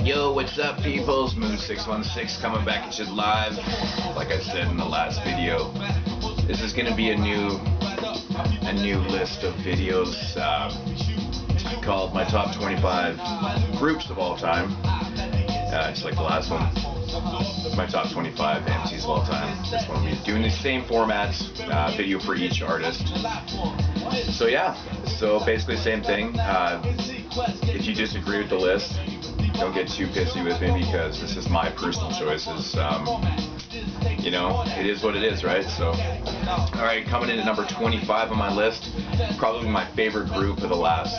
Yo, what's up, peoples? Moon616 coming back at you live. Like I said in the last video, this is gonna be a new list of videos called my top 25 groups of all time. Just like the last one, my top 25 MCs of all time. This one will be doing the same formats, video for each artist. So yeah, so basically same thing. If you disagree with the list, don't get too pissy with me because this is my personal choices. You know, it is what it is, right? So, alright, coming in at number 25 on my list, probably my favorite group of the last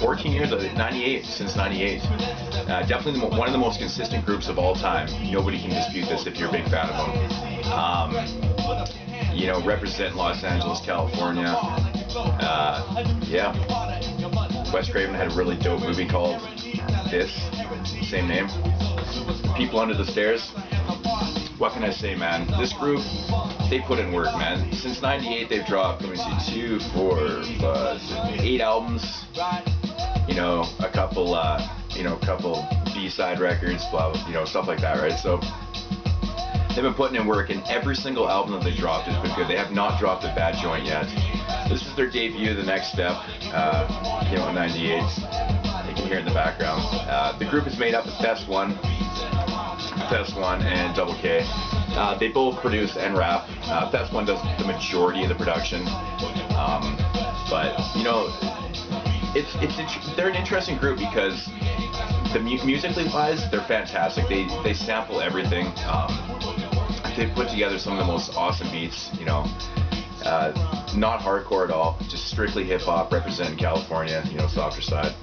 14 years, 98, since 98. Definitely one of the most consistent groups of all time. Nobody can dispute this if you're a big fan of them. You know, represent Los Angeles, California. Yeah. Wes Craven had a really dope movie called This, same name. People Under the Stairs. What can I say, man? This group, they put in work, man. Since 98, they've dropped, let me see, 8 albums. You know, a couple B-side records, blah, you know, stuff like that, right? So they've been putting in work, and every single album that they dropped has been good. They have not dropped a bad joint yet. This is their debut, The Next Step, you know, in 98. You can hear it in the background. The group is made up of Fest One and Double K. They both produce and rap. Fest One does the majority of the production. But, you know, they're an interesting group because musically wise, they're fantastic. They sample everything. They put together some of the most awesome beats, you know. Not hardcore at all, just strictly hip hop, representing California, you know, softer side.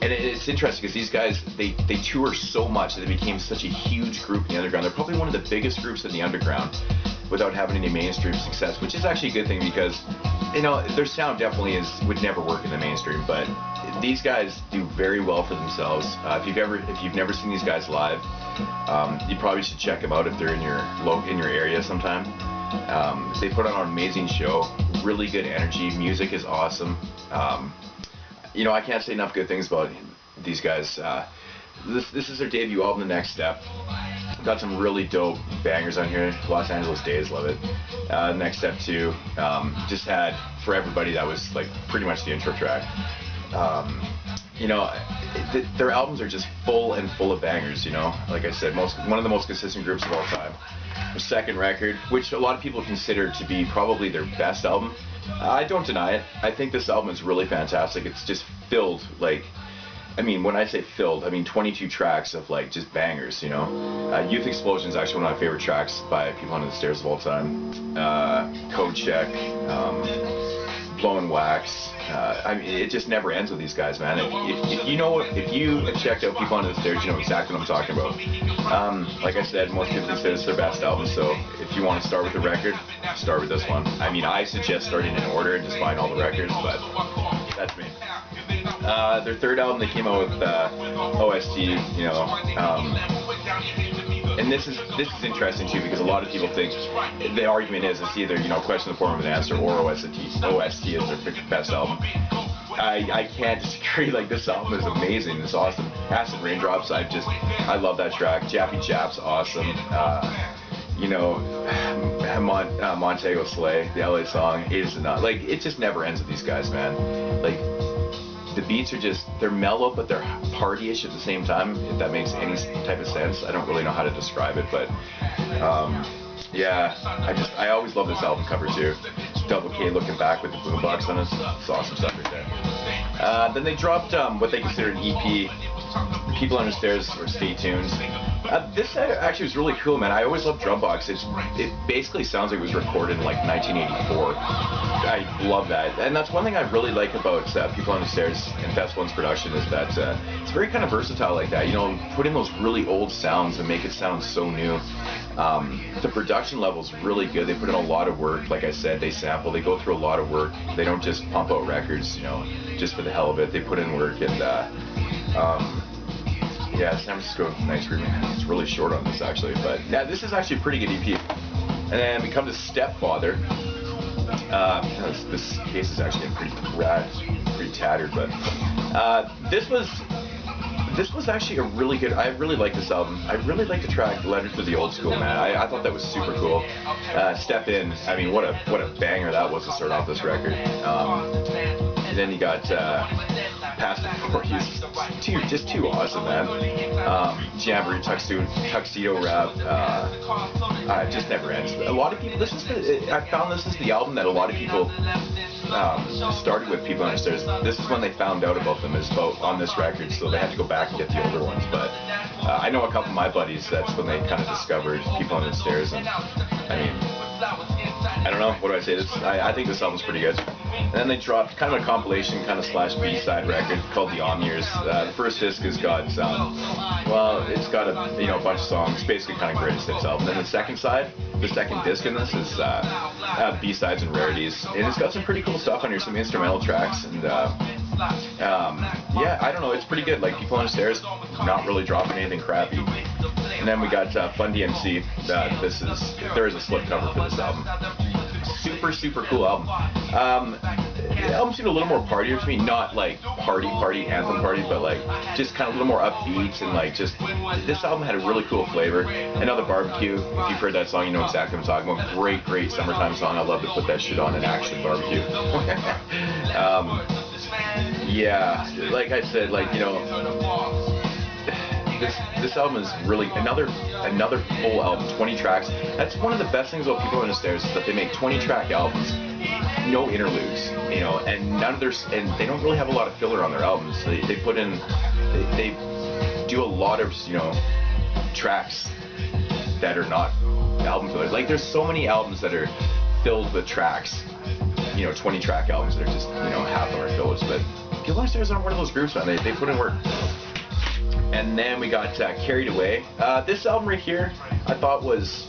And it's interesting because these guys, they tour so much that they became such a huge group in the underground. They're probably one of the biggest groups in the underground without having any mainstream success, which is actually a good thing because, you know, their sound definitely would never work in the mainstream, but these guys do very well for themselves. If you've never seen these guys live, you probably should check them out if they're in your area sometime. They put on an amazing show, really good energy, music is awesome. You know, I can't say enough good things about these guys. This is their debut album, The Next Step. Got some really dope bangers on here. Los Angeles Days, love it. Next Step 2, just had For Everybody, that was like pretty much the intro track. You know, their albums are just full of bangers, you know. Like I said, one of the most consistent groups of all time. Their second record, which a lot of people consider to be probably their best album, I don't deny it. I think this album is really fantastic. It's just filled, like, I mean, when I say filled, I mean 22 tracks of like just bangers, you know. Youth Explosion is actually one of my favorite tracks by People Under the Stairs of all time. Code Check, Blowing Wax. I mean, it just never ends with these guys, man. If you have checked out People Under the Stairs, you know exactly what I'm talking about. Like I said, most people consider this their best album, so if you want to start with the record, start with this one. I mean, I suggest starting in order and just buying all the records, but that's me. Their third album, they came out with OST, you know, and this is interesting too because a lot of people think the argument is it's either, you know, Question in the Form of an Answer or OST is their best album. I can't disagree. Like, this album is amazing. It's awesome. Acid Raindrops, I love that track. Jappy Jap's awesome. You know, Montego Slay, the LA song, is not, like, it just never ends with these guys, man. Like, the beats are just, they're mellow, but they're partyish at the same time, if that makes any type of sense. I don't really know how to describe it, but, yeah, I always love this album cover, too. Double K looking back with the boombox on it. It's awesome stuff right there. Then they dropped what they consider an EP, People Under the Stairs, or Stay Tuned. This actually was really cool, man. I always loved Drumbox. It basically sounds like it was recorded in like 1984. I love that. And that's one thing I really like about People Under the Stairs and Fest One's production is that it's very kind of versatile like that. You know, put in those really old sounds and make it sound so new. The production level is really good. They put in a lot of work. Like I said, they sample. They go through a lot of work. They don't just pump out records, you know, just for the hell of it. They put in work, and yeah, San Francisco Night Screaming. It's really short on this actually, but yeah, this is actually a pretty good EP. And then we come to Stepfather. This case is actually pretty rad, pretty tattered, but this was actually a really good. I really like this album. I really like the track "Letter to the Old School," man. I thought that was super cool. "Step In," I mean, what a banger that was to start off this record. And then you got "Past Before," just too awesome, man. Jamboree, Tuxedo Rap, it just never ends. A lot of people. I found this is the album that a lot of people started with. People on the Stairs. This is when they found out about them on this record, so they had to go back and get the older ones. But I know a couple of my buddies. That's when they kind of discovered People on the Stairs, and I mean, I don't know. What do I say? I think this album's pretty good. And then they dropped kind of a compilation, kind of slash B-side record called The Omniers. The first disc has got it's got a bunch of songs, basically kind of greatest hits album. Then the second disc in this is B-sides and rarities, and it's got some pretty cool stuff on here, some instrumental tracks, and yeah, I don't know, it's pretty good. Like, People on the Stairs, not really dropping anything crappy. And then we got Fun DMC. There is a slipcover for this album. Super cool album. The album seemed a little more partier to me, not like party anthem party, but like just kind of a little more upbeat, and like just this album had a really cool flavor. Another Barbecue. If you've heard that song, you know exactly what I'm talking about. Great summertime song. I love to put that shit on and actually barbecue. Yeah, like I said, like, you know, this album is really another full album, 20 tracks. That's one of the best things about People on the Stairs, is that they make 20-track albums, no interludes, you know, and they don't really have a lot of filler on their albums. They put in, they do a lot of, you know, tracks that are not album fillers. Like, there's so many albums that are filled with tracks, you know, 20-track albums that are just, you know, half of them are fillers. But People on the Stairs aren't one of those groups, man. They put in work. And then we got Carried Away. This album right here, I thought was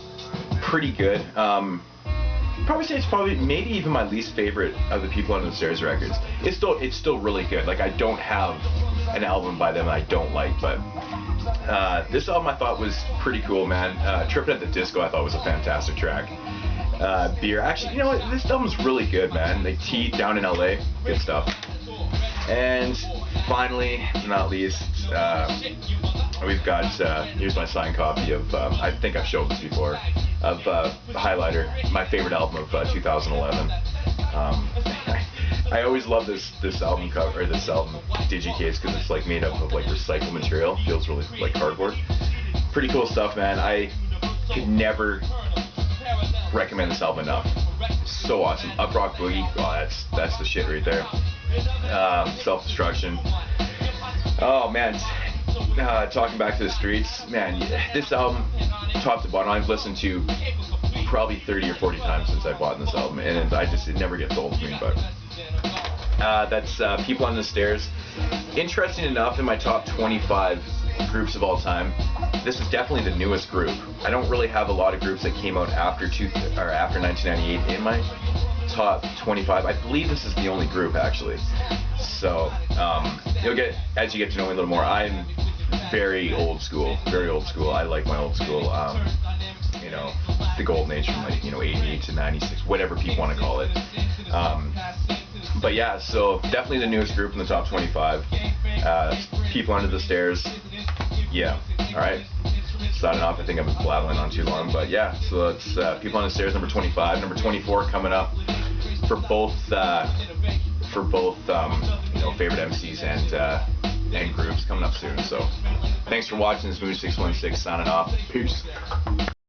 pretty good. Probably say it's maybe even my least favorite of the People on the Stairs records. It's still really good. Like, I don't have an album by them I don't like, but this album I thought was pretty cool, man. Trippin' at the Disco I thought was a fantastic track. Beer, actually, you know what? This album's really good, man. Like, T Down in LA, good stuff. And finally, not least, we've got, here's my signed copy of, I think I've showed this before, of Highlighter, my favorite album of 2011. I always love this album cover, or this album digicase, because it's like made up of like recycled material. Feels really like cardboard. Pretty cool stuff, man. I could never recommend this album enough. So awesome. Up Rock Boogie, oh, that's the shit right there. Self-Destruction. Oh man, Talking Back to the Streets, man. This album, top to bottom, I've listened to probably 30 or 40 times since I bought this album, and it never gets old to me. But that's People on the Stairs. Interesting enough, in my top 25 groups of all time, this is definitely the newest group. I don't really have a lot of groups that came out after 1998 in my top 25. I believe this is the only group, actually. So you'll get, as you get to know me a little more, I'm very old school. I like my old school. You know, the golden age from, like, you know, 88 to 96, whatever people want to call it. But yeah, so definitely the newest group in the top 25. People Under the Stairs. Yeah. All right. Signing off. I think I've been blabbling on too long, but yeah. So it's People on the Stairs, number 25. Number 24 coming up for both you know, favorite MCs and groups coming up soon. So thanks for watching. This is Moose 616 signing off. Peace.